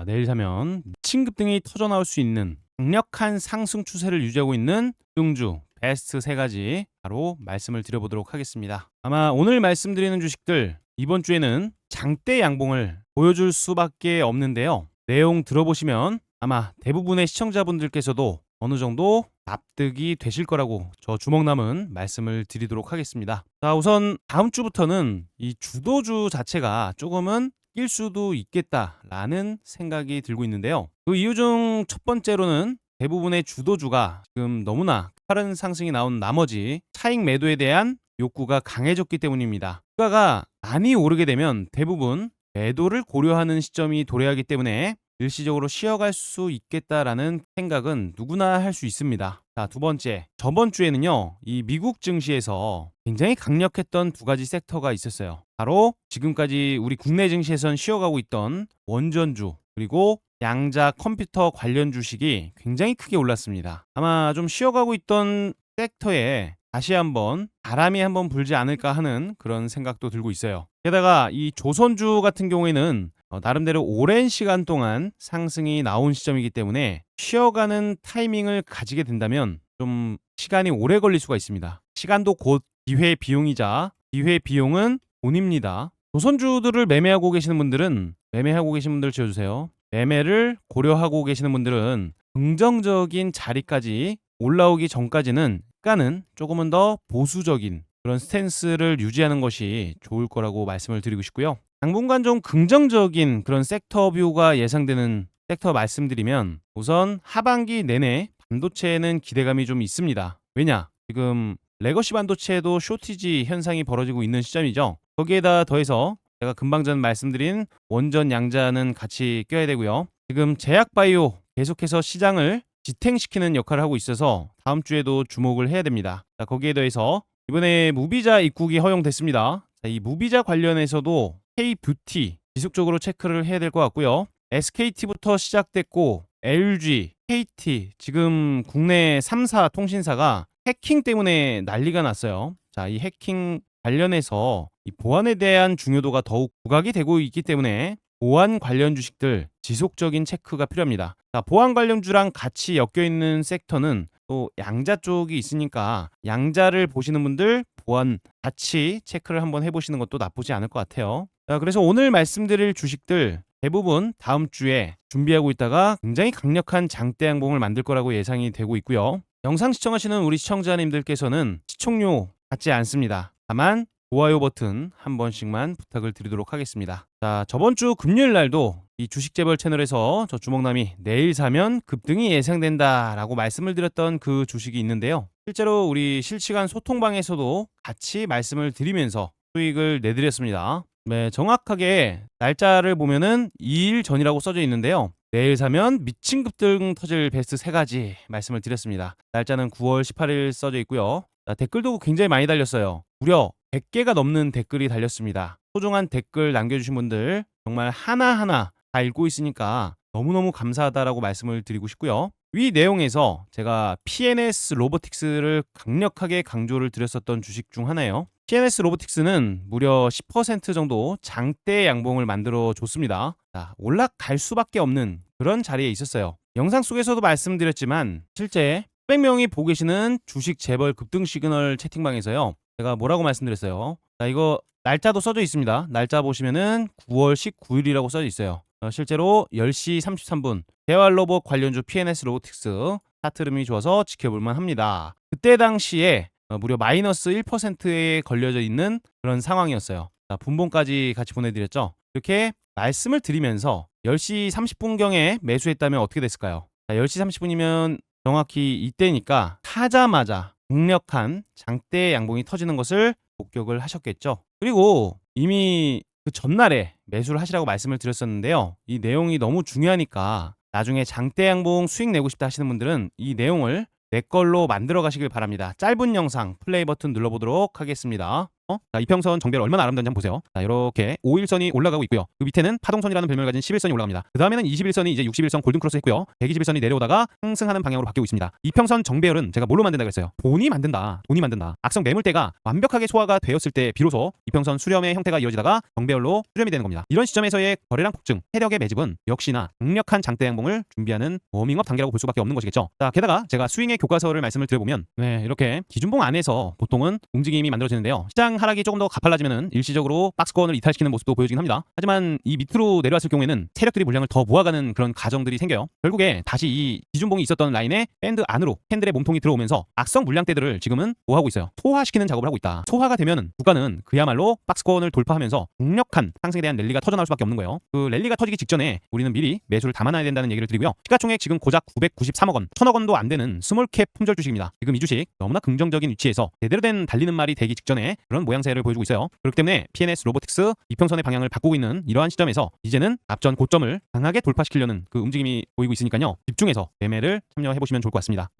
내일 사면 미친 급등이 터져 나올 수 있는 강력한 상승 추세를 유지하고 있는 등주 베스트 세 가지 바로 말씀을 드려보도록 하겠습니다. 아마 오늘 말씀드리는 주식들 이번 주에는 장대 양봉을 보여줄 수밖에 없는데요. 내용 들어보시면 아마 대부분의 시청자분들께서도 어느 정도 납득이 되실 거라고 저 주먹 남은 말씀을 드리도록 하겠습니다. 자, 우선 다음 주부터는 이 주도주 자체가 조금은 낄 수도 있겠다라는 생각이 들고 있는데요. 그 이유 중 첫 번째로는 대부분의 주도주가 지금 너무나 빠른 상승이 나온 나머지 차익 매도에 대한 욕구가 강해졌기 때문입니다. 주가가 많이 오르게 되면 대부분 매도를 고려하는 시점이 도래하기 때문에 일시적으로 쉬어갈 수 있겠다라는 생각은 누구나 할 수 있습니다. 자, 두 번째. 저번 주에는요, 이 미국 증시에서 굉장히 강력했던 두 가지 섹터가 있었어요. 바로 지금까지 우리 국내 증시에선 쉬어가고 있던 원전주, 그리고 양자 컴퓨터 관련 주식이 굉장히 크게 올랐습니다. 아마 좀 쉬어가고 있던 섹터에 다시 한번 바람이 한번 불지 않을까 하는 그런 생각도 들고 있어요. 게다가 이 조선주 같은 경우에는 나름대로 오랜 시간 동안 상승이 나온 시점이기 때문에 쉬어가는 타이밍을 가지게 된다면 좀 시간이 오래 걸릴 수가 있습니다. 시간도 곧 기회 비용이자 기회 비용은 돈입니다. 조선주들을 매매하고 계시는 분들은 매매하고 계신 분들 지어주세요. 매매를 고려하고 계시는 분들은 긍정적인 자리까지 올라오기 전까지는 시간은 조금은 더 보수적인 그런 스탠스를 유지하는 것이 좋을 거라고 말씀을 드리고 싶고요. 당분간 좀 긍정적인 그런 섹터 뷰가 예상되는 섹터 말씀드리면 우선 하반기 내내 반도체에는 기대감이 좀 있습니다. 왜냐? 지금 레거시 반도체에도 쇼티지 현상이 벌어지고 있는 시점이죠. 거기에다 더해서 제가 금방 전 말씀드린 원전 양자는 같이 껴야 되고요. 지금 제약바이오 계속해서 시장을 지탱시키는 역할을 하고 있어서 다음 주에도 주목을 해야 됩니다. 자, 거기에 더해서 이번에 무비자 입국이 허용됐습니다. 자, 이 무비자 관련해서도 K뷰티 지속적으로 체크를 해야 될 것 같고요. SKT부터 시작됐고 LG, KT 지금 국내 3사 통신사가 해킹 때문에 난리가 났어요. 자, 이 해킹 관련해서 이 보안에 대한 중요도가 더욱 부각이 되고 있기 때문에 보안 관련 주식들 지속적인 체크가 필요합니다. 자, 보안 관련주랑 같이 엮여 있는 섹터는 또 양자 쪽이 있으니까 양자를 보시는 분들 보안 같이 체크를 한번 해보시는 것도 나쁘지 않을 것 같아요. 자, 그래서 오늘 말씀드릴 주식들 대부분 다음 주에 준비하고 있다가 굉장히 강력한 장대 양봉을 만들 거라고 예상이 되고 있고요. 영상 시청하시는 우리 시청자님들께서는 시청료 받지 않습니다. 다만 좋아요 버튼 한 번씩만 부탁을 드리도록 하겠습니다. 자, 저번 주 금요일 날도 이 주식재벌 채널에서 저 주먹남이 내일 사면 급등이 예상된다라고 말씀을 드렸던 그 주식이 있는데요. 실제로 우리 실시간 소통방에서도 같이 말씀을 드리면서 수익을 내드렸습니다. 네, 정확하게 날짜를 보면은 2일 전이라고 써져 있는데요. 내일 사면 미친 급등 터질 베스트 세 가지 말씀을 드렸습니다. 날짜는 9월 18일 써져 있고요. 자, 댓글도 굉장히 많이 달렸어요. 무려 100개가 넘는 댓글이 달렸습니다. 소중한 댓글 남겨주신 분들 정말 하나하나 다 읽고 있으니까 너무너무 감사하다라고 말씀을 드리고 싶고요. 위 내용에서 제가 PNS 로보틱스를 강력하게 강조를 드렸었던 주식 중 하나예요. PNS 로보틱스는 무려 10% 정도 장대 양봉을 만들어 줬습니다. 자, 올라갈 수밖에 없는 그런 자리에 있었어요. 영상 속에서도 말씀드렸지만 실제 100명이 보고 계시는 주식 재벌 급등 시그널 채팅방에서요. 제가 뭐라고 말씀드렸어요. 자, 이거 날짜도 써져 있습니다. 날짜 보시면은 9월 19일이라고 써져 있어요. 실제로 10시 33분 대활로봇 관련주 PNS 로보틱스 차트 흐름이 좋아서 지켜볼만 합니다. 그때 당시에 무려 마이너스 1%에 걸려져 있는 그런 상황이었어요. 자, 분봉까지 같이 보내드렸죠. 이렇게 말씀을 드리면서 10시 30분경에 매수했다면 어떻게 됐을까요? 자, 10시 30분이면 정확히 이때니까 타자마자 강력한 장대 양봉이 터지는 것을 목격을 하셨겠죠. 그리고 이미 그 전날에 매수를 하시라고 말씀을 드렸었는데요. 이 내용이 너무 중요하니까 나중에 장대 양봉 수익 내고 싶다 하시는 분들은 이 내용을 내 걸로 만들어 가시길 바랍니다. 짧은 영상 플레이 버튼 눌러보도록 하겠습니다. 자, 이평선 정배열 얼마나 아름다운지 한번 보세요. 자, 이렇게 5일선이 올라가고 있고요. 그 밑에는 파동선이라는 별명을 가진 11선이 올라갑니다. 그 다음에는 21선이 이제 61선 골든크로스 했고요. 121선이 내려오다가 상승하는 방향으로 바뀌고 있습니다. 이평선 정배열은 제가 뭘로 만든다고 했어요? 돈이 만든다. 악성 매물대가 완벽하게 소화가 되었을 때 비로소 이평선 수렴의 형태가 이어지다가 정배열로 수렴이 되는 겁니다. 이런 시점에서의 거래량 폭증, 세력의 매집은 역시나 강력한 장대 양봉을 준비하는 워밍업 단계라고 볼 수밖에 없는 것이겠죠. 자, 게다가 제가 스윙의 교과서를 말씀을 드려보면 이렇게 기준봉 안에서 보통은 움직임이 만들어지는데요. 시장 하락이 조금 더 가팔라지면은 일시적으로 박스권을 이탈시키는 모습도 보여지긴 합니다. 하지만 이 밑으로 내려왔을 경우에는 세력들이 물량을 더 모아가는 그런 과정들이 생겨요. 결국에 다시 이 기준봉이 있었던 라인에 밴드 안으로 캔들의 몸통이 들어오면서 악성 물량대들을 지금은 뭐하고 있어요? 소화시키는 작업을 하고 있다. 소화가 되면 주가는 그야말로 박스권을 돌파하면서 강력한 상승에 대한 랠리가 터져나올 수밖에 없는 거예요. 그 랠리가 터지기 직전에 우리는 미리 매수를 담아놔야 된다는 얘기를 드리고요. 시가총액 지금 고작 993억 원, 1000억 원도 안 되는 스몰캡 품절 주식입니다. 지금 이 주식 너무나 긍정적인 위치에서 제대로 된 달리는 말이 되기 직전에 그런 모양새를 보여주고 있어요. 그렇기 때문에 PNS 로보틱스 이평선의 방향을 바꾸고 있는 이러한 시점에서 이제는 앞전 고점을 강하게 돌파시키려는 그 움직임이 보이고 있으니까요. 집중해서 매매를 참여해보시면 좋을 것 같습니다.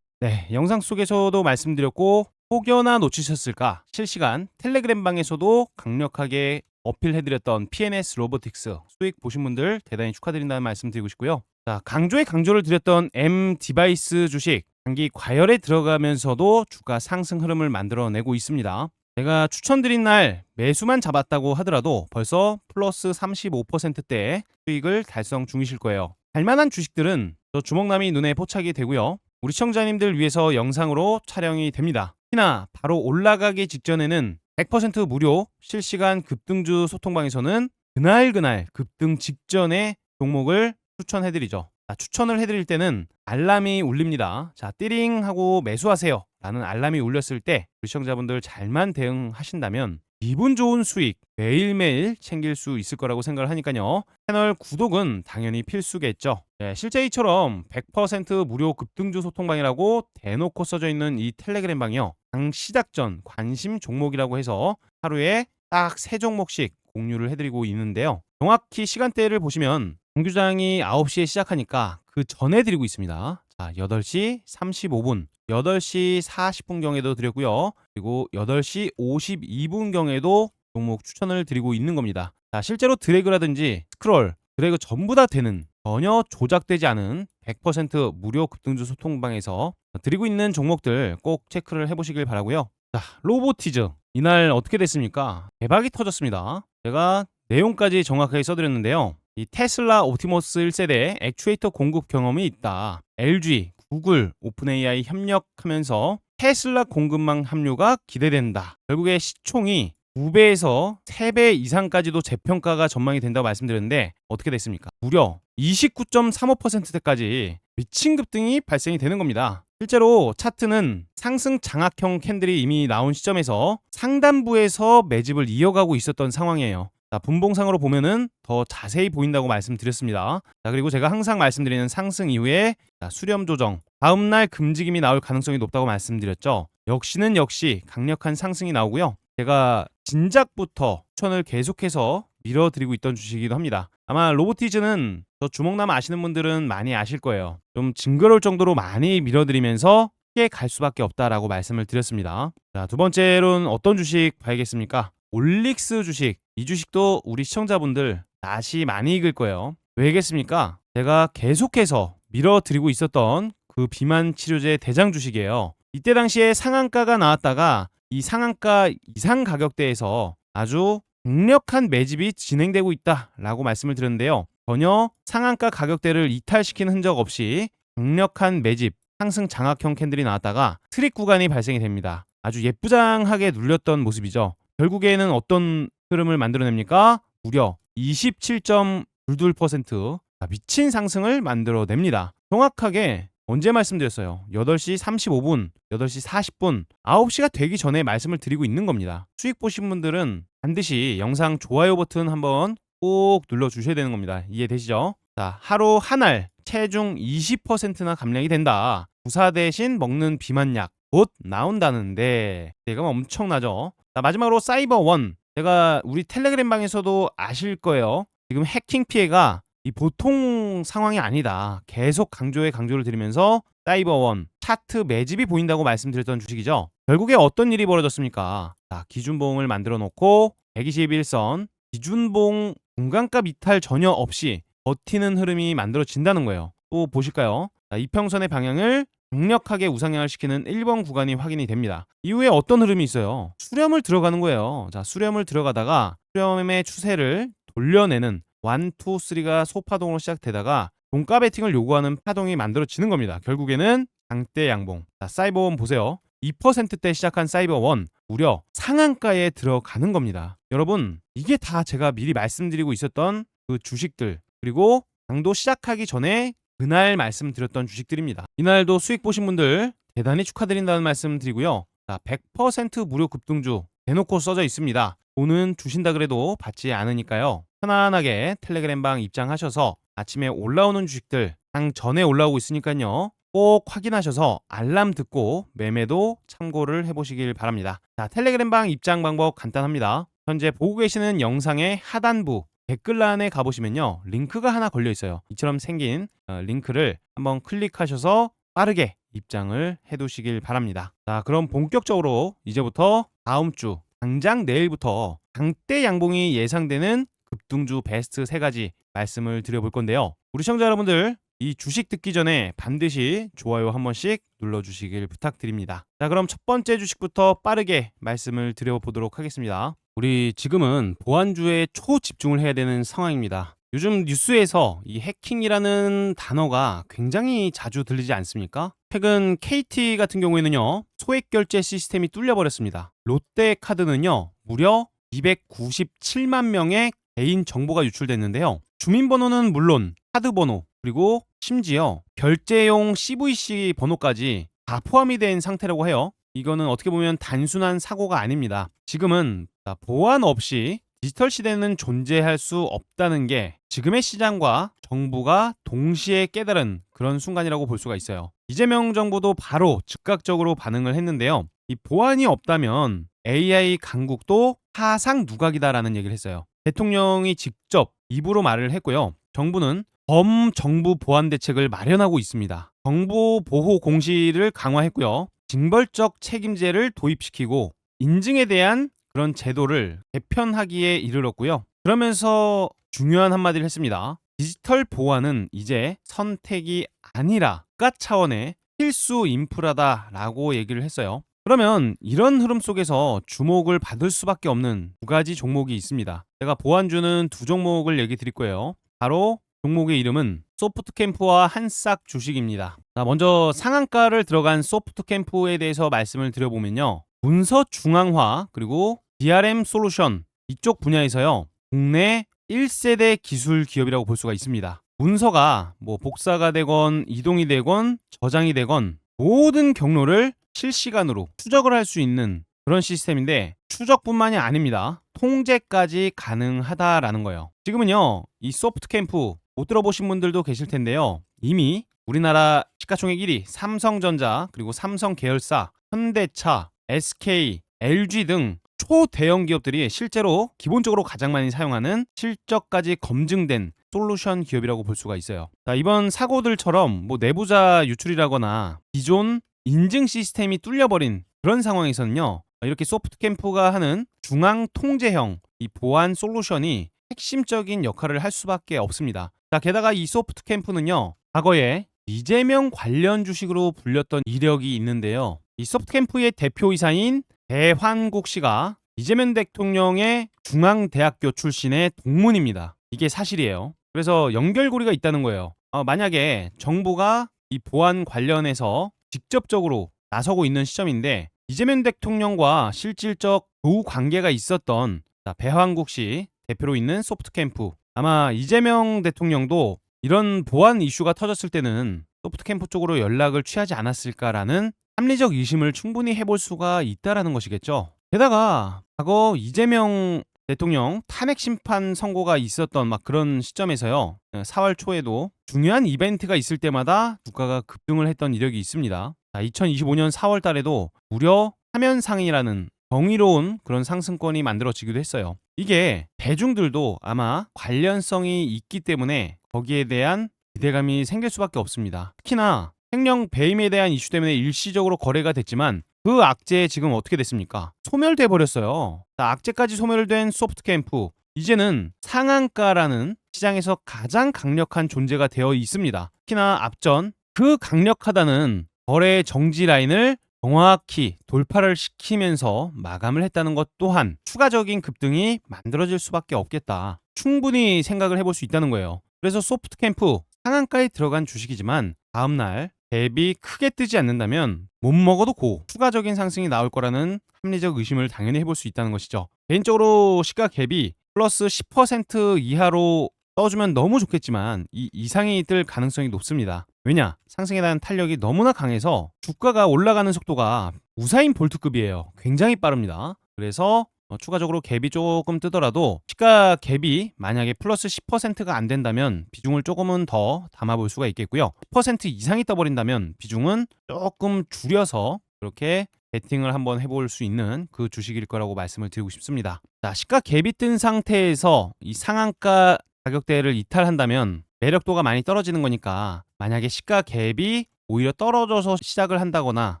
영상 속에서도 말씀드렸고 혹여나 놓치셨을까 실시간 텔레그램 방에서도 강력하게 어필해드렸던 PNS 로보틱스 수익 보신 분들 대단히 축하드린다는 말씀 드리고 싶고요. 자, 강조를 드렸던 M 디바이스 주식 단기 과열에 들어가면서도 주가 상승 흐름을 만들어내고 있습니다. 제가 추천드린 날 매수만 잡았다고 하더라도 벌써 플러스 35%대의 수익을 달성 중이실 거예요. 갈만한 주식들은 저 주먹남이 눈에 포착이 되고요. 우리 시청자님들 위해서 영상으로 촬영이 됩니다. 특히나 바로 올라가기 직전에는 100% 무료 실시간 급등주 소통방에서는 그날 급등 직전에 종목을 추천해드리죠. 자, 추천을 해드릴 때는 알람이 울립니다. 자, 띠링 하고 매수하세요 라는 알람이 울렸을 때 우리 시청자분들 잘만 대응하신다면 기분 좋은 수익 매일매일 챙길 수 있을 거라고 생각을 하니까요. 채널 구독은 당연히 필수겠죠. 실제 이처럼 100% 무료 급등주 소통방이라고 대놓고 써져 있는 이 텔레그램 방이요. 장 시작 전 관심 종목이라고 해서 하루에 딱 3종목씩 공유를 해드리고 있는데요. 정확히 시간대를 보시면 정규장이 9시에 시작하니까 그 전에 드리고 있습니다. 자, 8시 35분, 8시 40분경에도 드렸고요. 그리고 8시 52분경에도 종목 추천을 드리고 있는 겁니다. 자, 실제로 드래그라든지 스크롤, 드래그 전부 다 되는 전혀 조작되지 않은 100% 무료 급등주 소통방에서 드리고 있는 종목들 꼭 체크를 해보시길 바라고요. 자, 로보티즈 이날 어떻게 됐습니까? 대박이 터졌습니다. 제가 내용까지 정확하게 써드렸는데요. 이 테슬라 옵티머스 1세대 액추에이터 공급 경험이 있다. LG, 구글, 오픈AI 협력하면서 테슬라 공급망 합류가 기대된다. 결국에 시총이 2배에서 3배 이상까지도 재평가가 전망이 된다고 말씀드렸는데 어떻게 됐습니까? 무려 29.35%대까지 미친 급등이 발생이 되는 겁니다. 실제로 차트는 상승 장악형 캔들이 이미 나온 시점에서 상단부에서 매집을 이어가고 있었던 상황이에요. 자, 분봉상으로 보면은 더 자세히 보인다고 말씀드렸습니다. 자, 그리고 제가 항상 말씀드리는 상승 이후에 수렴 조정, 다음날 금지김이 나올 가능성이 높다고 말씀드렸죠. 역시 강력한 상승이 나오고요. 제가 진작부터 추천을 계속해서 밀어드리고 있던 주식이기도 합니다. 아마 로보티즈는 저 주먹남 아시는 분들은 많이 아실 거예요. 좀 징그러울 정도로 많이 밀어드리면서 크게 갈 수밖에 없다라고 말씀을 드렸습니다. 자, 두 번째로는 어떤 주식 봐야겠습니까? 올릭스 주식. 이 주식도 우리 시청자분들 낯이 많이 익을 거예요. 왜겠습니까? 제가 계속해서 밀어드리고 있었던 그 비만 치료제 대장 주식이에요. 이때 당시에 상한가가 나왔다가 이 상한가 이상 가격대에서 아주 강력한 매집이 진행되고 있다라고 말씀을 드렸는데요. 전혀 상한가 가격대를 이탈시키는 흔적 없이 강력한 매집, 상승 장악형 캔들이 나왔다가 트릭 구간이 발생이 됩니다. 아주 예쁘장하게 눌렸던 모습이죠. 결국에는 어떤 흐름을 만들어냅니까? 무려 27.22% 미친 상승을 만들어냅니다. 정확하게 언제 말씀드렸어요? 8시 35분, 8시 40분, 9시가 되기 전에 말씀을 드리고 있는 겁니다. 수익 보신 분들은 반드시 영상 좋아요 버튼 한번 꼭 눌러주셔야 되는 겁니다. 이해되시죠? 자, 하루 한 알 체중 20%나 감량이 된다. 부사 대신 먹는 비만약 곧 나온다는데 대가 엄청나죠? 자, 마지막으로 사이버원. 제가 우리 텔레그램 방에서도 아실 거예요. 지금 해킹 피해가 이 보통 상황이 아니다. 계속 강조를 드리면서 사이버원 차트 매집이 보인다고 말씀드렸던 주식이죠. 결국에 어떤 일이 벌어졌습니까? 자, 기준봉을 만들어 놓고 121선 기준봉 중간가 이탈 전혀 없이 버티는 흐름이 만들어진다는 거예요. 또 보실까요? 자, 이평선의 방향을 강력하게 우상향을 시키는 1번 구간이 확인이 됩니다. 이후에 어떤 흐름이 있어요? 수렴을 들어가는 거예요. 자, 수렴을 들어가다가 수렴의 추세를 돌려내는 1, 2, 3가 소파동으로 시작되다가 종가 베팅을 요구하는 파동이 만들어지는 겁니다. 결국에는 장대 양봉. 자, 사이버원 보세요. 2%대 시작한 사이버원 무려 상한가에 들어가는 겁니다. 여러분, 이게 다 제가 미리 말씀드리고 있었던 그 주식들, 그리고 강도 시작하기 전에 그날 말씀드렸던 주식들입니다. 이날도 수익 보신 분들 대단히 축하드린다는 말씀 드리고요. 자, 100% 무료 급등주 대놓고 써져 있습니다. 돈은 주신다 그래도 받지 않으니까요. 편안하게 텔레그램방 입장하셔서 아침에 올라오는 주식들 장 전에 올라오고 있으니까요. 꼭 확인하셔서 알람 듣고 매매도 참고를 해보시길 바랍니다. 자, 텔레그램방 입장 방법 간단합니다. 현재 보고 계시는 영상의 하단부 댓글란에 가보시면요, 링크가 하나 걸려 있어요. 이처럼 생긴 링크를 한번 클릭하셔서 빠르게 입장을 해두시길 바랍니다. 자, 그럼 본격적으로 이제부터 다음 주 당장 내일부터 장대 양봉이 예상되는 급등주 베스트 3가지 말씀을 드려볼 건데요. 우리 시청자 여러분들, 이 주식 듣기 전에 반드시 좋아요 한 번씩 눌러주시길 부탁드립니다. 자, 그럼 첫 번째 주식부터 빠르게 말씀을 드려보도록 하겠습니다. 우리 지금은 보안주에 초집중을 해야 되는 상황입니다. 요즘 뉴스에서 이 해킹이라는 단어가 굉장히 자주 들리지 않습니까? 최근 KT 같은 경우에는요, 소액 결제 시스템이 뚫려버렸습니다. 롯데카드는요, 무려 297만 명의 개인 정보가 유출됐는데요. 주민번호는 물론 카드번호, 그리고 심지어 결제용 CVC 번호까지 다 포함이 된 상태라고 해요. 이거는 어떻게 보면 단순한 사고가 아닙니다. 지금은 보안 없이 디지털 시대는 존재할 수 없다는 게 지금의 시장과 정부가 동시에 깨달은 그런 순간이라고 볼 수가 있어요. 이재명 정부도 바로 즉각적으로 반응을 했는데요. 이 보안이 없다면 AI 강국도 사상 누각이다라는 얘기를 했어요. 대통령이 직접 입으로 말을 했고요. 정부는 범정부 보안 대책을 마련하고 있습니다. 정보 보호 공시를 강화했고요. 징벌적 책임제를 도입시키고 인증에 대한 그런 제도를 개편하기에 이르렀고요. 그러면서 중요한 한마디를 했습니다. 디지털 보안은 이제 선택이 아니라 국가 차원의 필수 인프라다라고 얘기를 했어요. 그러면 이런 흐름 속에서 주목을 받을 수밖에 없는 2가지 종목이 있습니다. 제가 보안주는 2종목을 얘기 드릴 거예요. 바로 종목의 이름은 소프트캠프와 한싹 주식입니다. 자, 먼저 상한가를 들어간 소프트캠프에 대해서 말씀을 드려보면요. 문서 중앙화 그리고 DRM 솔루션 이쪽 분야에서요, 국내 1세대 기술 기업이라고 볼 수가 있습니다. 문서가 복사가 되건 이동이 되건 저장이 되건 모든 경로를 실시간으로 추적을 할 수 있는 그런 시스템인데, 추적뿐만이 아닙니다. 통제까지 가능하다라는 거예요. 지금은요, 이 소프트캠프 못 들어보신 분들도 계실 텐데요. 이미 우리나라 시가총액 1위 삼성전자, 그리고 삼성 계열사, 현대차, SK, LG 등 초대형 기업들이 실제로 기본적으로 가장 많이 사용하는 실적까지 검증된 솔루션 기업이라고 볼 수가 있어요. 자, 이번 사고들처럼 내부자 유출이라거나 기존 인증 시스템이 뚫려버린 그런 상황에서는요, 이렇게 소프트캠프가 하는 중앙 통제형 이 보안 솔루션이 핵심적인 역할을 할 수밖에 없습니다. 자, 게다가 이 소프트캠프는요, 과거에 이재명 관련 주식으로 불렸던 이력이 있는데요. 이 소프트캠프의 대표이사인 배환국 씨가 이재명 대통령의 중앙대학교 출신의 동문입니다. 이게 사실이에요. 그래서 연결고리가 있다는 거예요. 만약에 정부가 이 보안 관련해서 직접적으로 나서고 있는 시점인데 이재명 대통령과 실질적 교우 관계가 있었던 배환국 씨 대표로 있는 소프트캠프, 아마 이재명 대통령도 이런 보안 이슈가 터졌을 때는 소프트캠프 쪽으로 연락을 취하지 않았을까라는 합리적 의심을 충분히 해볼 수가 있다라는 것이겠죠. 게다가 과거 이재명 대통령 탄핵 심판 선고가 있었던 그런 시점에서요, 4월 초에도 중요한 이벤트가 있을 때마다 주가가 급등을 했던 이력이 있습니다. 2025년 4월 달에도 무려 화면 상이라는 정의로운 그런 상승권이 만들어지기도 했어요. 이게 대중들도 아마 관련성이 있기 때문에 거기에 대한 기대감이 생길 수밖에 없습니다. 특히나 횡령 배임에 대한 이슈 때문에 일시적으로 거래가 됐지만 그 악재 지금 어떻게 됐습니까? 소멸돼 버렸어요. 자, 악재까지 소멸된 소프트캠프, 이제는 상한가라는 시장에서 가장 강력한 존재가 되어 있습니다. 특히나 앞전 그 강력하다는 거래 정지 라인을 정확히 돌파를 시키면서 마감을 했다는 것 또한 추가적인 급등이 만들어질 수밖에 없겠다. 충분히 생각을 해볼 수 있다는 거예요. 그래서 소프트캠프 상한가에 들어간 주식이지만 다음날 갭이 크게 뜨지 않는다면 못 먹어도 고 추가적인 상승이 나올 거라는 합리적 의심을 당연히 해볼 수 있다는 것이죠. 개인적으로 시가 갭이 플러스 10% 이하로 떠주면 너무 좋겠지만 이 이상이 뜰 가능성이 높습니다. 왜냐? 상승에 대한 탄력이 너무나 강해서 주가가 올라가는 속도가 우사인 볼트급이에요. 굉장히 빠릅니다. 그래서 추가적으로 갭이 조금 뜨더라도 시가 갭이 만약에 플러스 10%가 안 된다면 비중을 조금은 더 담아볼 수가 있겠고요. 10% 이상이 떠버린다면 비중은 조금 줄여서 그렇게 베팅을 한번 해볼 수 있는 그 주식일 거라고 말씀을 드리고 싶습니다. 자, 시가 갭이 뜬 상태에서 이 상한가 가격대를 이탈한다면 매력도가 많이 떨어지는 거니까, 만약에 시가 갭이 오히려 떨어져서 시작을 한다거나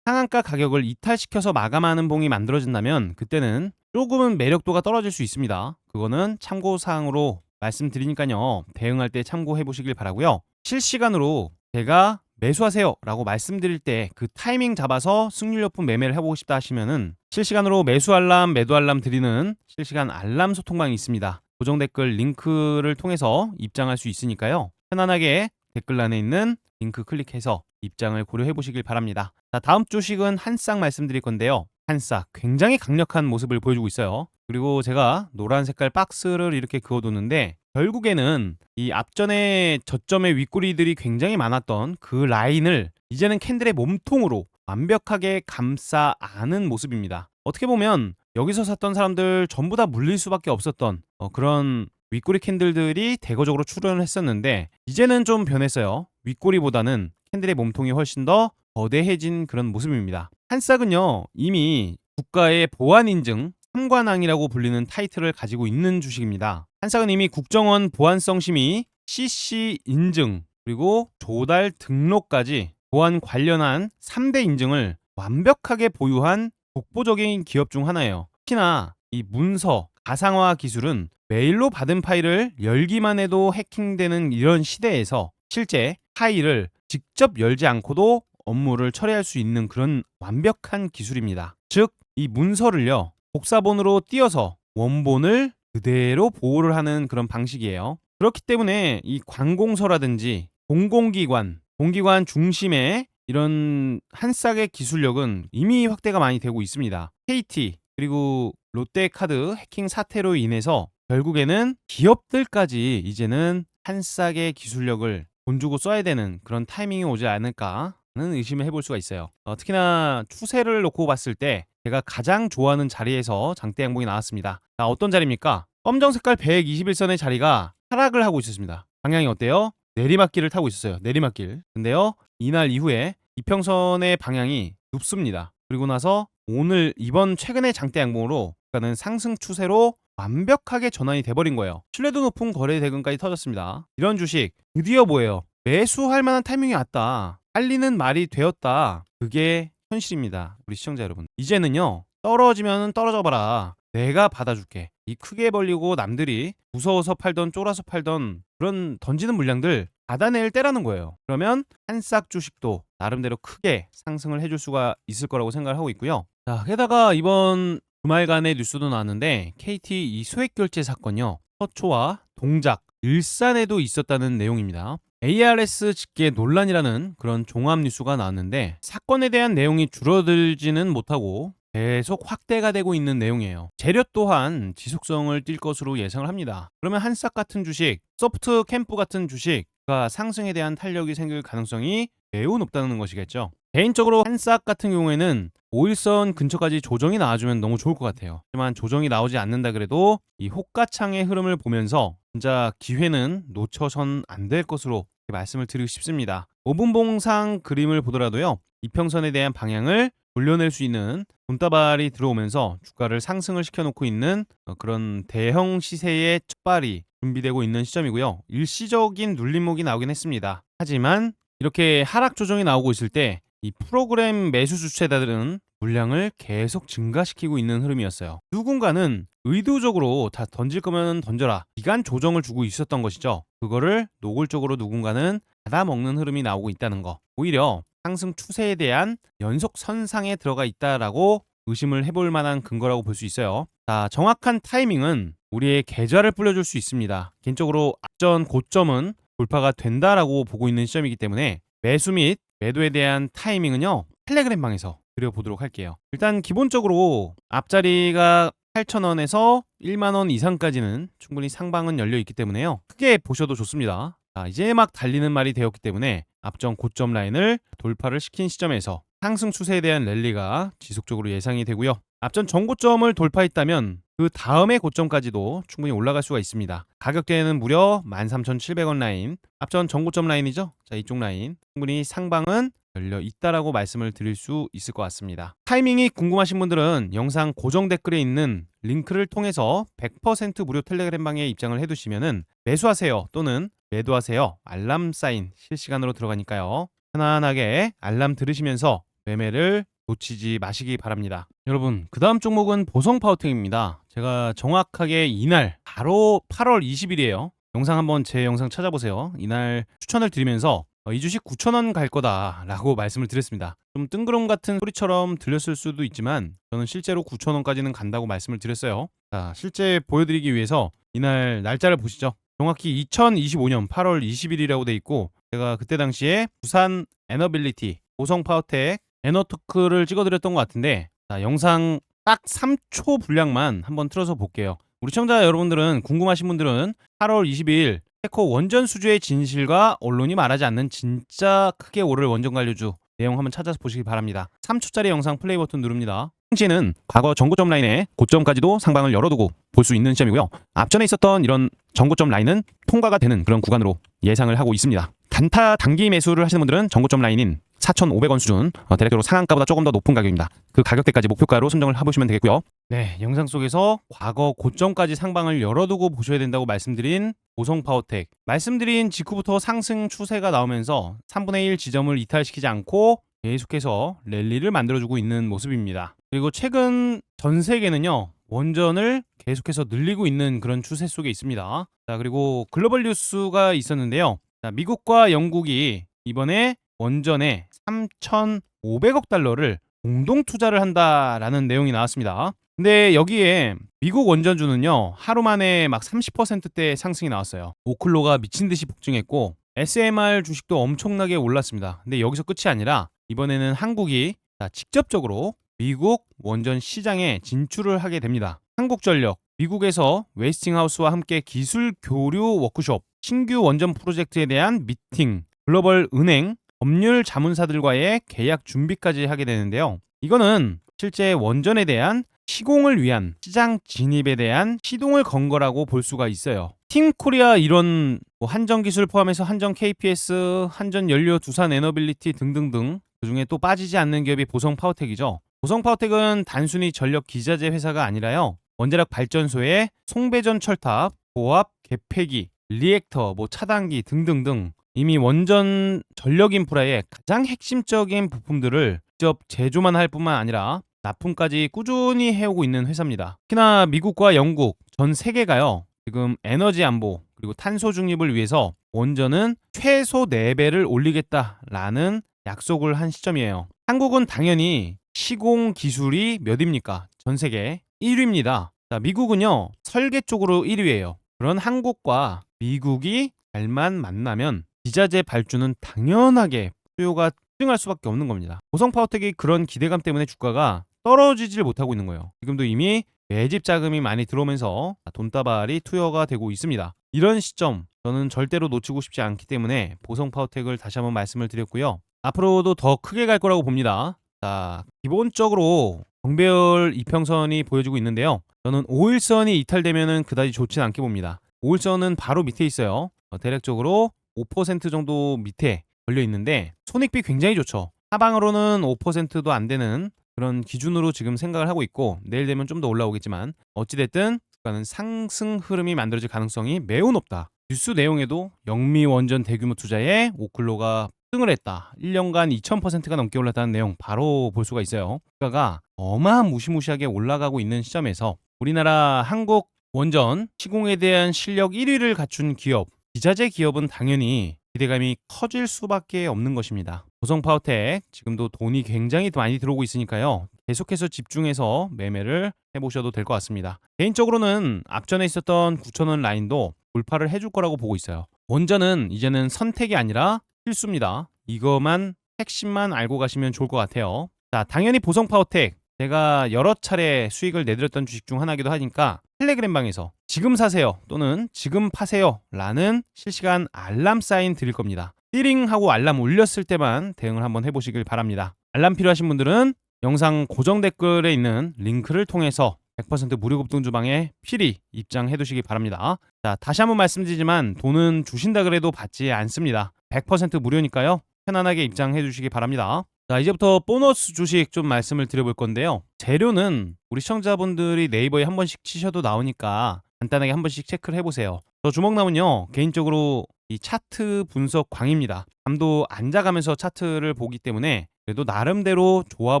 상한가 가격을 이탈시켜서 마감하는 봉이 만들어진다면 그때는 조금은 매력도가 떨어질 수 있습니다. 그거는 참고사항으로 말씀드리니까요, 대응할 때 참고해 보시길 바라고요. 실시간으로 제가 매수하세요 라고 말씀드릴 때 그 타이밍 잡아서 승률 높은 매매를 해보고 싶다 하시면은 실시간으로 매수 알람, 매도 알람 드리는 실시간 알람 소통방이 있습니다. 고정 댓글 링크를 통해서 입장할 수 있으니까요, 편안하게 댓글란에 있는 링크 클릭해서 입장을 고려해 보시길 바랍니다. 자, 다음 주식은 한싹 말씀드릴 건데요. 한싹 굉장히 강력한 모습을 보여주고 있어요. 그리고 제가 노란 색깔 박스를 이렇게 그어뒀는데 결국에는 이 앞전에 저점의 윗꼬리들이 굉장히 많았던 그 라인을 이제는 캔들의 몸통으로 완벽하게 감싸 안은 모습입니다. 어떻게 보면 여기서 샀던 사람들 전부 다 물릴 수밖에 없었던 그런 윗꼬리 캔들들이 대거적으로 출현을 했었는데 이제는 좀 변했어요. 윗꼬리보다는 캔들의 몸통이 훨씬 더 거대해진 그런 모습입니다. 한싹은요, 이미 국가의 보안 인증 3관왕이라고 불리는 타이틀을 가지고 있는 주식입니다. 한싹은 이미 국정원 보안성 심의 CC 인증 그리고 조달 등록까지 보안 관련한 3대 인증을 완벽하게 보유한 독보적인 기업 중 하나예요. 특히나 이 문서 가상화 기술은 메일로 받은 파일을 열기만 해도 해킹되는 이런 시대에서 실제 파일을 직접 열지 않고도 업무를 처리할 수 있는 그런 완벽한 기술입니다. 즉, 이 문서를요, 복사본으로 띄어서 원본을 그대로 보호를 하는 그런 방식이에요. 그렇기 때문에 이 관공서라든지 공공기관 중심의 이런 한싹의 기술력은 이미 확대가 많이 되고 있습니다. KT 그리고 롯데카드 해킹 사태로 인해서 결국에는 기업들까지 이제는 한싹의 기술력을 돈 주고 써야 되는 그런 타이밍이 오지 않을까 는 의심을 해볼 수가 있어요. 특히나 추세를 놓고 봤을 때 제가 가장 좋아하는 자리에서 장대 양봉이 나왔습니다. 자, 어떤 자리입니까? 검정 색깔 121선의 자리가 하락을 하고 있었습니다. 방향이 어때요? 내리막길을 타고 있었어요. 내리막길. 근데요, 이날 이후에 이평선의 방향이 눕습니다. 그리고 나서 오늘 이번 최근의 장대 양봉으로 그러니까는 상승 추세로 완벽하게 전환이 돼버린 거예요. 신뢰도 높은 거래 대금까지 터졌습니다. 이런 주식 드디어 뭐예요? 매수할 만한 타이밍이 왔다, 빨리는 말이 되었다. 그게 현실입니다. 우리 시청자 여러분, 이제는요, 떨어지면 떨어져 봐라, 내가 받아줄게. 이 크게 벌리고 남들이 무서워서 팔던 쫄아서 팔던 그런 던지는 물량들 받아낼 때라는 거예요. 그러면 한싹 주식도 나름대로 크게 상승을 해줄 수가 있을 거라고 생각을 하고 있고요. 자, 게다가 이번 주말간의 뉴스도 나왔는데 KT 이 소액 결제 사건요, 서초와 동작, 일산에도 있었다는 내용입니다. ARS 집계 논란이라는 그런 종합 뉴스가 나왔는데 사건에 대한 내용이 줄어들지는 못하고 계속 확대가 되고 있는 내용이에요. 재료 또한 지속성을 띌 것으로 예상을 합니다. 그러면 한싹 같은 주식, 소프트 캠프 같은 주식과 상승에 대한 탄력이 생길 가능성이 매우 높다는 것이겠죠. 개인적으로 한싹 같은 경우에는 5일선 근처까지 조정이 나와주면 너무 좋을 것 같아요. 하지만 조정이 나오지 않는다 그래도 이 호가창의 흐름을 보면서 진짜 기회는 놓쳐선 안 될 것으로 말씀을 드리고 싶습니다. 5분봉상 그림을 보더라도요, 이평선에 대한 방향을 돌려낼 수 있는 돈다발이 들어오면서 주가를 상승을 시켜놓고 있는 그런 대형 시세의 첫발이 준비되고 있는 시점이고요. 일시적인 눌림목이 나오긴 했습니다. 하지만 이렇게 하락 조정이 나오고 있을 때 이 프로그램 매수 주체자들은 물량을 계속 증가시키고 있는 흐름이었어요. 누군가는 의도적으로 다 던질 거면 던져라 기간 조정을 주고 있었던 것이죠. 그거를 노골적으로 누군가는 받아먹는 흐름이 나오고 있다는 거. 오히려 상승 추세에 대한 연속 선상에 들어가 있다라고 의심을 해볼 만한 근거라고 볼 수 있어요. 자, 정확한 타이밍은 우리의 계좌를 불려줄 수 있습니다. 개인적으로 앞전 고점은 돌파가 된다라고 보고 있는 시점이기 때문에 매수 및 매도에 대한 타이밍은요, 텔레그램방에서 드려보도록 할게요. 일단 기본적으로 앞자리가 8,000원에서 1만원 이상까지는 충분히 상방은 열려 있기 때문에요. 크게 보셔도 좋습니다. 자, 이제 막 달리는 말이 되었기 때문에 앞전 고점 라인을 돌파를 시킨 시점에서 상승 추세에 대한 랠리가 지속적으로 예상이 되고요. 앞전 전고점을 돌파했다면 그 다음의 고점까지도 충분히 올라갈 수가 있습니다. 가격대는 무려 13,700원 라인, 앞전 전고점 라인이죠. 자, 이쪽 라인 충분히 상방은 열려 있다라고 말씀을 드릴 수 있을 것 같습니다. 타이밍이 궁금하신 분들은 영상 고정 댓글에 있는 링크를 통해서 100% 무료 텔레그램방에 입장을 해두시면은 매수하세요 또는 매도하세요 알람 사인 실시간으로 들어가니까요. 편안하게 알람 들으시면서 매매를 놓치지 마시기 바랍니다. 여러분, 그 다음 종목은 보성 파워텍입니다. 제가 정확하게 이날 바로 8월 20일이에요. 영상 한번 제 영상 찾아보세요. 이날 추천을 드리면서 이 주식 9,000원 갈 거다라고 말씀을 드렸습니다. 좀 뜬구름 같은 소리처럼 들렸을 수도 있지만 저는 실제로 9,000원까지는 간다고 말씀을 드렸어요. 자, 실제 보여드리기 위해서 이날 날짜를 보시죠. 정확히 2025년 8월 20일이라고 돼 있고 제가 그때 당시에 부산 에너빌리티 보성 파워텍 에너토크를 찍어드렸던 것 같은데, 자, 영상 딱 3초 분량만 한번 틀어서 볼게요. 우리 시청자 여러분들은 궁금하신 분들은 8월 20일 테코 원전 수주의 진실과 언론이 말하지 않는 진짜 크게 오를 원전 관료주 내용 한번 찾아서 보시기 바랍니다. 3초짜리 영상 플레이 버튼 누릅니다. 당시에는 과거 전고점 라인의 고점까지도 상방을 열어두고 볼 수 있는 시점이고요. 앞전에 있었던 이런 전고점 라인은 통과가 되는 그런 구간으로 예상을 하고 있습니다. 단타 단기 매수를 하시는 분들은 전고점 라인인 4,500원 수준, 대략적으로 상한가보다 조금 더 높은 가격입니다. 그 가격대까지 목표가로 선정을 해보시면 되겠고요. 네, 영상 속에서 과거 고점까지 상방을 열어두고 보셔야 된다고 말씀드린 보성 파워텍, 말씀드린 직후부터 상승 추세가 나오면서 3분의 1 지점을 이탈시키지 않고 계속해서 랠리를 만들어주고 있는 모습입니다. 그리고 최근 전 세계는요, 원전을 계속해서 늘리고 있는 그런 추세 속에 있습니다. 자, 그리고 글로벌 뉴스가 있었는데요. 자, 미국과 영국이 이번에 원전에 3,500억 달러를 공동 투자를 한다라는 내용이 나왔습니다. 근데 여기에 미국 원전주는요, 하루 만에 막 30%대 상승이 나왔어요. 오클로가 미친 듯이 폭증했고 SMR 주식도 엄청나게 올랐습니다. 근데 여기서 끝이 아니라 이번에는 한국이 직접적으로 미국 원전 시장에 진출을 하게 됩니다. 한국전력, 미국에서 웨스팅하우스와 함께 기술 교류 워크숍, 신규 원전 프로젝트에 대한 미팅, 글로벌 은행, 법률 자문사들과의 계약 준비까지 하게 되는데요. 이거는 실제 원전에 대한 시공을 위한 시장 진입에 대한 시동을 건 거라고 볼 수가 있어요. 팀코리아 이런 한전기술 포함해서 한전 KPS, 한전연료, 두산에너빌리티 등등등 그중에 또 빠지지 않는 기업이 보성 파워텍이죠. 보성 파워텍은 단순히 전력 기자재 회사가 아니라요. 원자력 발전소의 송배전 철탑, 고압 개폐기, 리액터, 차단기 등등등 이미 원전 전력 인프라의 가장 핵심적인 부품들을 직접 제조만 할 뿐만 아니라 납품까지 꾸준히 해오고 있는 회사입니다. 특히나 미국과 영국, 전 세계가요. 지금 에너지 안보 그리고 탄소 중립을 위해서 원전은 최소 4배를 올리겠다라는 약속을 한 시점이에요. 한국은 당연히 시공 기술이 몇입니까? 전 세계 1위입니다. 자, 미국은요. 설계 쪽으로 1위예요. 그런 한국과 미국이 잘만 만나면 기자재 발주는 당연하게 수요가 증할 수밖에 없는 겁니다. 보성 파워텍이 그런 기대감 때문에 주가가 떨어지질 못하고 있는 거예요. 지금도 이미 매집 자금이 많이 들어오면서 돈다발이 투여가 되고 있습니다. 이런 시점 저는 절대로 놓치고 싶지 않기 때문에 보성 파워텍을 다시 한번 말씀을 드렸고요. 앞으로도 더 크게 갈 거라고 봅니다. 자, 기본적으로 정배열 이평선이 보여지고 있는데요. 저는 5일선이 이탈되면은 그다지 좋진 않게 봅니다. 5일선은 바로 밑에 있어요. 대략적으로 5% 정도 밑에 걸려 있는데 손익비 굉장히 좋죠. 하방으로는 5%도 안 되는 그런 기준으로 지금 생각을 하고 있고 내일 되면 좀 더 올라오겠지만 어찌됐든 주가는 상승 흐름이 만들어질 가능성이 매우 높다. 뉴스 내용에도 영미 원전 대규모 투자에 오클로가 급등을 했다. 1년간 2000%가 넘게 올랐다는 내용 바로 볼 수가 있어요. 주가가 무시무시하게 올라가고 있는 시점에서 우리나라 한국 원전 시공에 대한 실력 1위를 갖춘 기업, 기자재 기업은 당연히 기대감이 커질 수밖에 없는 것입니다. 보성파워텍 지금도 돈이 굉장히 많이 들어오고 있으니까요. 계속해서 집중해서 매매를 해보셔도 될 것 같습니다. 개인적으로는 앞전에 있었던 9,000원 라인도 돌파를 해줄 거라고 보고 있어요. 원전은 이제는 선택이 아니라 필수입니다. 이것만 핵심만 알고 가시면 좋을 것 같아요. 자, 당연히 보성파워텍 제가 여러 차례 수익을 내드렸던 주식 중 하나이기도 하니까 텔레그램 방에서 지금 사세요 또는 지금 파세요 라는 실시간 알람 사인 드릴 겁니다. 띠링하고 알람 울렸을 때만 대응을 한번 해보시길 바랍니다. 알람 필요하신 분들은 영상 고정 댓글에 있는 링크를 통해서 100% 무료 급등 주방에 필히 입장해 두시기 바랍니다. 자, 다시 한번 말씀드리지만 돈은 주신다 그래도 받지 않습니다. 100% 무료니까요. 편안하게 입장해 주시기 바랍니다. 자, 이제부터 보너스 주식 좀 말씀을 드려볼 건데요. 재료는 우리 시청자분들이 네이버에 한 번씩 치셔도 나오니까 간단하게 한 번씩 체크를 해보세요. 저 주먹남은요, 개인적으로 이 차트 분석 광입니다. 잠도 안 자가면서 차트를 보기 때문에 그래도 나름대로 좋아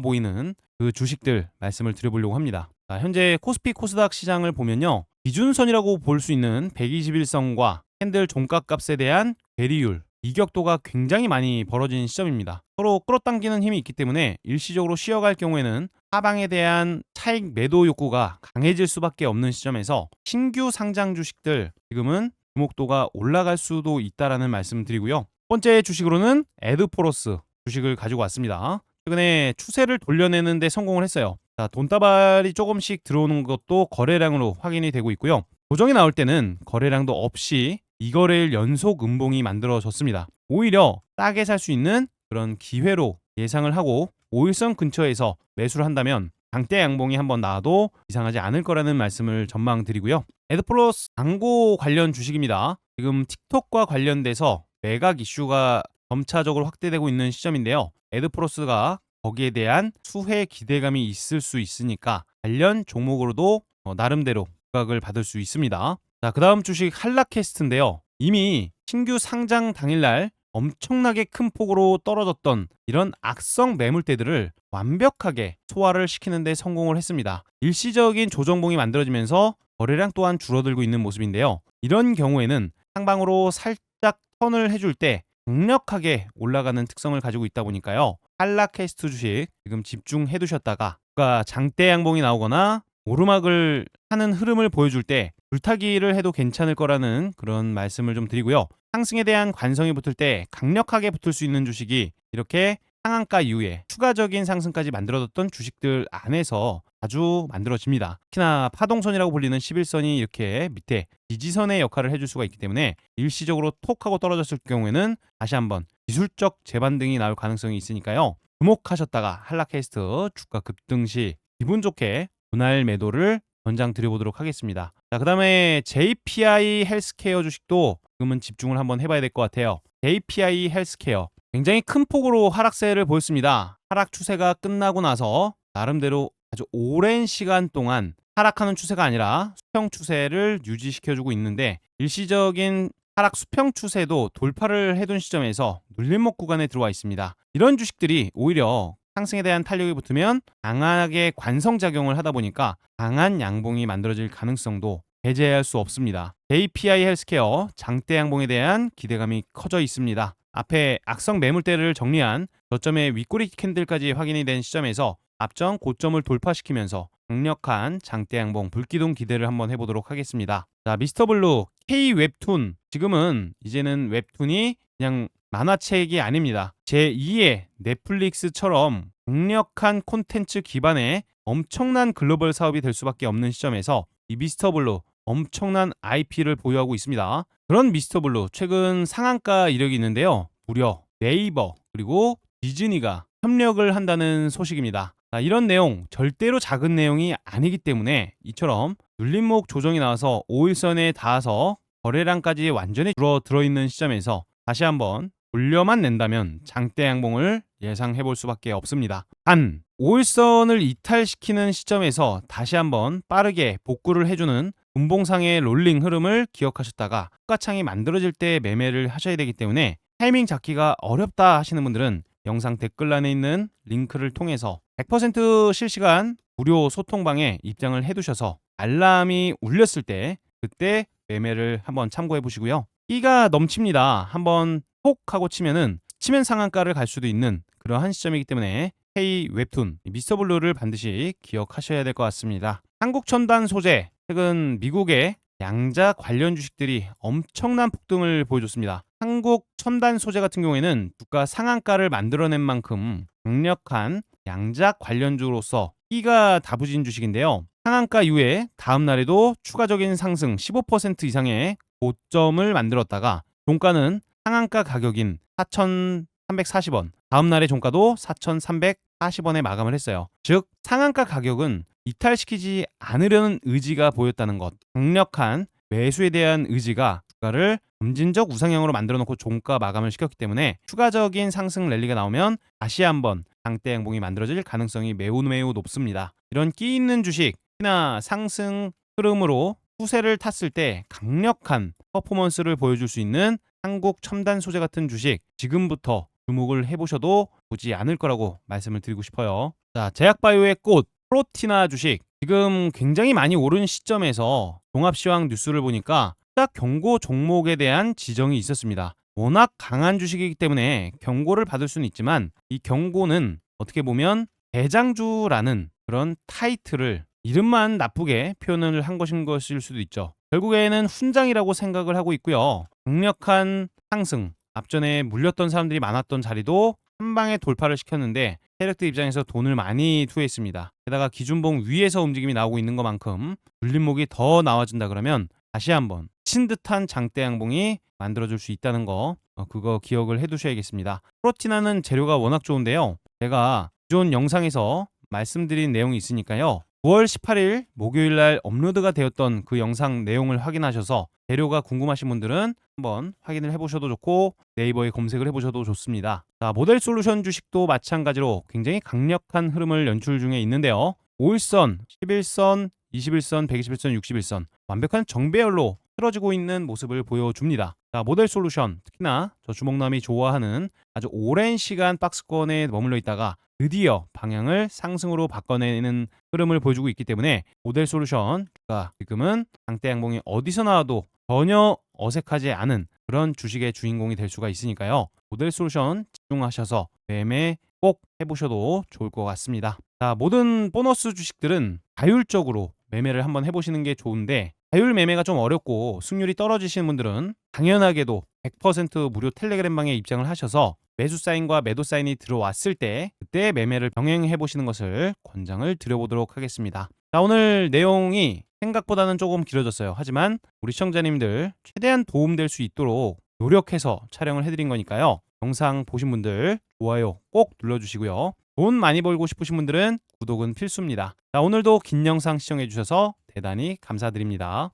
보이는 그 주식들 말씀을 드려보려고 합니다. 자, 현재 코스피 코스닥 시장을 보면요, 기준선이라고 볼 수 있는 121선과 캔들 종가값에 대한 괴리율, 이격도가 굉장히 많이 벌어진 시점입니다. 서로 끌어당기는 힘이 있기 때문에 일시적으로 쉬어갈 경우에는 하방에 대한 차익 매도 욕구가 강해질 수밖에 없는 시점에서 신규 상장 주식들 지금은 주목도가 올라갈 수도 있다라는 말씀을 드리고요. 첫 번째 주식으로는 에드포로스 주식을 가지고 왔습니다. 최근에 추세를 돌려내는 데 성공을 했어요. 자, 돈다발이 조금씩 들어오는 것도 거래량으로 확인이 되고 있고요. 조정이 나올 때는 거래량도 없이 2거래일 연속 음봉이 만들어졌습니다. 오히려 싸게 살 수 있는 그런 기회로 예상을 하고 5일선 근처에서 매수를 한다면 장대 양봉이 한번 나와도 이상하지 않을 거라는 말씀을 전망드리고요. 에드플러스 광고 관련 주식입니다. 지금 틱톡과 관련돼서 매각 이슈가 점차적으로 확대되고 있는 시점인데요. 에드플러스가 거기에 대한 수혜 기대감이 있을 수 있으니까 관련 종목으로도 나름대로 부각을 받을 수 있습니다. 자, 그 다음 주식 한라캐스트인데요. 이미 신규 상장 당일날 엄청나게 큰 폭으로 떨어졌던 이런 악성 매물대들을 완벽하게 소화를 시키는 데 성공을 했습니다. 일시적인 조정봉이 만들어지면서 거래량 또한 줄어들고 있는 모습인데요. 이런 경우에는 상방으로 살짝 턴을 해줄 때 강력하게 올라가는 특성을 가지고 있다 보니까요. 한라캐스트 주식 지금 집중해 두셨다가 장대 양봉이 나오거나 오르막을 하는 흐름을 보여줄 때 줄타기를 해도 괜찮을 거라는 그런 말씀을 좀 드리고요. 상승에 대한 관성이 붙을 때 강력하게 붙을 수 있는 주식이 이렇게 상한가 이후에 추가적인 상승까지 만들어졌던 주식들 안에서 자주 만들어집니다. 특히나 파동선이라고 불리는 11선이 이렇게 밑에 지지선의 역할을 해줄 수가 있기 때문에 일시적으로 톡 하고 떨어졌을 경우에는 다시 한번 기술적 재반등이 나올 가능성이 있으니까요. 주목하셨다가 한라캐스트 주가 급등 시 기분 좋게 분할 매도를 권장 드려보도록 하겠습니다. 자, 그 다음에 JPI 헬스케어 주식도 지금은 집중을 한번 해봐야 될 것 같아요. JPI 헬스케어 굉장히 큰 폭으로 하락세를 보였습니다. 하락 추세가 끝나고 나서 나름대로 아주 오랜 시간 동안 하락하는 추세가 아니라 수평 추세를 유지시켜주고 있는데 일시적인 하락 수평 추세도 돌파를 해둔 시점에서 눌림목 구간에 들어와 있습니다. 이런 주식들이 오히려 상승에 대한 탄력이 붙으면 강하게 관성작용을 하다 보니까 강한 양봉이 만들어질 가능성도 배제할 수 없습니다. JPI 헬스케어 장대 양봉에 대한 기대감이 커져 있습니다. 앞에 악성 매물대를 정리한 저점의 윗꼬리 캔들까지 확인이 된 시점에서 앞전 고점을 돌파시키면서 강력한 장대 양봉 불기둥 기대를 한번 해보도록 하겠습니다. 자, 미스터블루 K 웹툰 지금은 이제는 웹툰이 그냥 만화책이 아닙니다. 제2의 넷플릭스처럼 강력한 콘텐츠 기반의 엄청난 글로벌 사업이 될 수밖에 없는 시점에서 이 미스터블루 엄청난 IP를 보유하고 있습니다. 그런 미스터블루 최근 상한가 이력이 있는데요. 무려 네이버 그리고 디즈니가 협력을 한다는 소식입니다. 이런 내용 절대로 작은 내용이 아니기 때문에 이처럼 눌림목 조정이 나와서 5일선에 닿아서 거래량까지 완전히 줄어들어 있는 시점에서 다시 한번 올려만 낸다면 장대 양봉을 예상해 볼 수밖에 없습니다. 단 5일선을 이탈시키는 시점에서 다시 한번 빠르게 복구를 해주는 분봉상의 롤링 흐름을 기억하셨다가 호가창이 만들어질 때 매매를 하셔야 되기 때문에 타이밍 잡기가 어렵다 하시는 분들은 영상 댓글란에 있는 링크를 통해서 100% 실시간 무료 소통방에 입장을 해두셔서 알람이 울렸을 때 그때 매매를 한번 참고해 보시고요. 끼가 넘칩니다. 한번 톡 하고 치면 상한가를 갈 수도 있는 그러한 시점이기 때문에 K 웹툰 미스터블루를 반드시 기억하셔야 될 것 같습니다. 한국 첨단 소재, 최근 미국의 양자 관련 주식들이 엄청난 폭등을 보여줬습니다. 한국 첨단 소재 같은 경우에는 주가 상한가를 만들어낸 만큼 강력한 양자 관련주로서 끼가 다부진 주식인데요. 상한가 이후에 다음 날에도 추가적인 상승 15% 이상의 고점을 만들었다가 종가는 상한가 가격인 4,340원, 다음 날의 종가도 4,340원에 마감을 했어요. 즉 상한가 가격은 이탈시키지 않으려는 의지가 보였다는 것, 강력한 매수에 대한 의지가 주가를 점진적 우상향으로 만들어 놓고 종가 마감을 시켰기 때문에 추가적인 상승 랠리가 나오면 다시 한번 장대 양봉이 만들어질 가능성이 매우 높습니다. 이런 끼 있는 주식, 특히나 상승 흐름으로 추세를 탔을 때 강력한 퍼포먼스를 보여줄 수 있는 한국 첨단 소재 같은 주식, 지금부터 주목을 해보셔도 보지 않을 거라고 말씀을 드리고 싶어요. 자, 제약바이오의 꽃 프로티나 주식, 지금 굉장히 많이 오른 시점에서 종합시황 뉴스를 보니까 딱 경고 종목에 대한 지정이 있었습니다. 워낙 강한 주식이기 때문에 경고를 받을 수는 있지만 이 경고는 어떻게 보면 대장주라는 그런 타이틀을 이름만 나쁘게 표현을 한 것일 수도 있죠. 결국에는 훈장이라고 생각을 하고 있고요. 강력한 상승, 앞전에 물렸던 사람들이 많았던 자리도 한 방에 돌파를 시켰는데 세력들 입장에서 돈을 많이 투여했습니다. 게다가 기준봉 위에서 움직임이 나오고 있는 것만큼 눌림목이 더 나와준다 그러면 다시 한번 친 듯한 장대 양봉이 만들어줄 수 있다는 거, 그거 기억을 해두셔야겠습니다. 프로티나는 재료가 워낙 좋은데요. 제가 기존 영상에서 말씀드린 내용이 있으니까요. 9월 18일 목요일 날 업로드가 되었던 그 영상 내용을 확인하셔서 재료가 궁금하신 분들은 한번 확인을 해보셔도 좋고 네이버에 검색을 해보셔도 좋습니다. 자, 모델 솔루션 주식도 마찬가지로 굉장히 강력한 흐름을 연출 중에 있는데요. 5일선, 11선, 21선, 121선, 61선 완벽한 정배열로 틀어지고 있는 모습을 보여줍니다. 자, 모델 솔루션, 특히나 저 주목남이 좋아하는 아주 오랜 시간 박스권에 머물러 있다가 드디어 방향을 상승으로 바꿔내는 흐름을 보여주고 있기 때문에 모델 솔루션가 지금은 장대 양봉이 어디서 나와도 전혀 어색하지 않은 그런 주식의 주인공이 될 수가 있으니까요. 모델 솔루션 집중하셔서 매매 꼭 해보셔도 좋을 것 같습니다. 자, 모든 보너스 주식들은 자율적으로 매매를 한번 해보시는 게 좋은데 자율 매매가 좀 어렵고 승률이 떨어지시는 분들은 당연하게도 100% 무료 텔레그램 방에 입장을 하셔서 매수 사인과 매도 사인이 들어왔을 때 그때 매매를 병행해 보시는 것을 권장을 드려보도록 하겠습니다. 자, 오늘 내용이 생각보다는 조금 길어졌어요. 하지만 우리 시청자님들 최대한 도움될 수 있도록 노력해서 촬영을 해드린 거니까요. 영상 보신 분들 좋아요 꼭 눌러주시고요. 돈 많이 벌고 싶으신 분들은 구독은 필수입니다. 자, 오늘도 긴 영상 시청해 주셔서 대단히 감사드립니다.